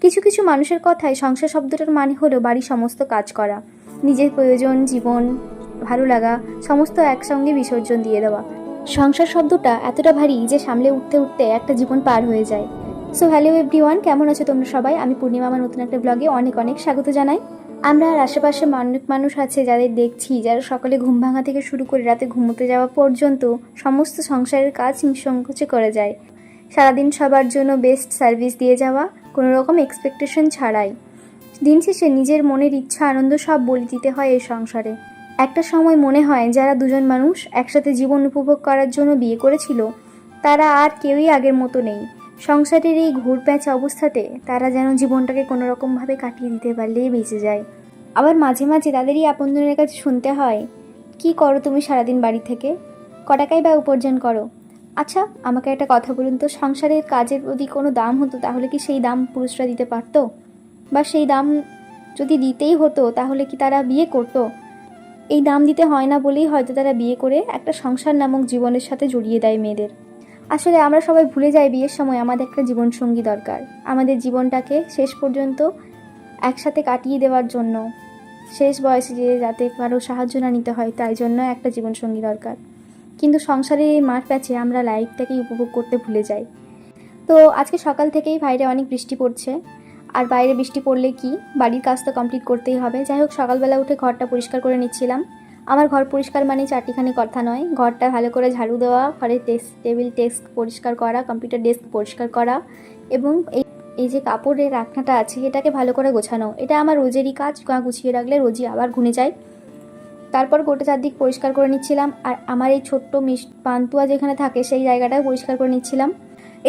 কিছু কিছু মানুষের কথায় সংসার শব্দটার মানে হলো বাড়ির সমস্ত কাজ করা, নিজের প্রয়োজন, জীবন, ভালো লাগা সমস্ত একসঙ্গে বিসর্জন দিয়ে দেওয়া। সংসার শব্দটা এতটা ভারী যে সামলে উঠতে উঠতে একটা জীবন পার হয়ে যায়। সো হ্যালো এভরিওয়ান, কেমন আছো তোমরা সবাই? আমি পূর্ণিমা আমার নতুন একটা ব্লগে অনেক অনেক স্বাগত জানাই। আমরা আর আশেপাশে অনেক মানুষ আছে যাদের দেখছি যারা সকালে ঘুম ভাঙা থেকে শুরু করে রাতে ঘুমোতে যাওয়া পর্যন্ত সমস্ত সংসারের কাজ নিঃসংকোচে করে যায়, সারাদিন সবার জন্য বেস্ট সার্ভিস দিয়ে যাওয়া, কোনো রকম এক্সপেকটেশন ছাড়াই। দিন শেষে নিজের মনের ইচ্ছা আনন্দ সব বলি দিতে হয় এই সংসারে। একটা সময় মনে হয় যারা দুজন মানুষ একসাথে জীবন উপভোগ করার জন্য বিয়ে করেছিল তারা আর কেউই আগের মতো নেই। সংসারের এই ঘুরপ্যাঁচা অবস্থাতে তারা যেন জীবনটাকে কোনো রকমভাবে কাটিয়ে দিতে পারলেই বেঁচে যায়। আবার মাঝে মাঝে তাদেরই আপনজনের কাছে শুনতে হয়, কি করো তুমি সারাদিন বাড়ি থেকে, কটাকাই বা উপার্জন করো? আচ্ছা, আমাকে একটা কথা বলুন তো, সংসারের কাজের যদি কোনো দাম হতো তাহলে কি সেই দাম পুরুষরা দিতে পারতো? বা সেই দাম যদি দিতেই হতো তাহলে কি তারা বিয়ে করতো? এই দাম দিতে হয় না বলেই হয়তো তারা বিয়ে করে একটা সংসার নামক জীবনের সাথে জড়িয়ে দেয় মেয়েদের। আসলে আমরা সবাই ভুলে যাই বিয়ের সময় আমাদের একটা জীবনসঙ্গী দরকার, আমাদের জীবনটাকে শেষ পর্যন্ত একসাথে কাটিয়ে দেওয়ার জন্য, শেষ বয়সে যে যাতে কারো সাহায্য না নিতে হয় তাই জন্য একটা জীবনসঙ্গী দরকার। কিন্তু সংসারের এই মাঠ প্যাচে আমরা লাইফটাকেই উপভোগ করতে ভুলে যাই। তো আজকে সকাল থেকেই বাইরে অনেক বৃষ্টি পড়ছে, আর বাইরে বৃষ্টি পড়লে কি, বাড়ির কাজ তো কমপ্লিট করতেই হবে। যাই হোক, সকালবেলা উঠে ঘরটা পরিষ্কার করে নিচ্ছিলাম। আমার ঘর পরিষ্কার মানে চারটিখানি কথা নয়, ঘরটা ভালো করে ঝাড়ু দেওয়া, ঘরের টেবিল ডেস্ক পরিষ্কার করা, কম্পিউটার ডেস্ক পরিষ্কার করা, এবং এই যে কাপড়ের রাখনাটা আছে এটাকে ভালো করে গোছানো। এটা আমার রোজেরই কাজ, গুছিয়ে রাখলে রোজই আবার ঘুরে যায়। তারপর গোটা চারদিক পরিষ্কার করে নিচ্ছিলাম, আর আমার এই ছোট্ট পান্তুয়া যেখানে থাকে সেই জায়গাটাও পরিষ্কার করে নিচ্ছিলাম।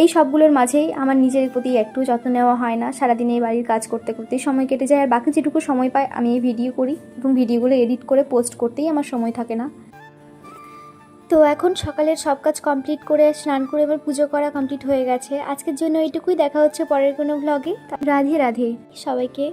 এই সবগুলোর মাঝেই আমার নিজের প্রতি একটু যত্ন নেওয়া হয় না, সারাদিন এই বাড়ির কাজ করতে করতেই সময় কেটে যায়। আর বাকি যেটুকু সময় পাই আমি এই ভিডিও করি, এবং ভিডিওগুলো এডিট করে পোস্ট করতেই আমার সময় থাকে না। তো এখন সকালের সব কাজ কমপ্লিট করে স্নান করে এবার পুজো করা কমপ্লিট হয়ে গেছে। আজকের জন্য এইটুকুই, দেখা হচ্ছে পরের কোনো ভ্লগে। রাধে রাধে সবাইকে।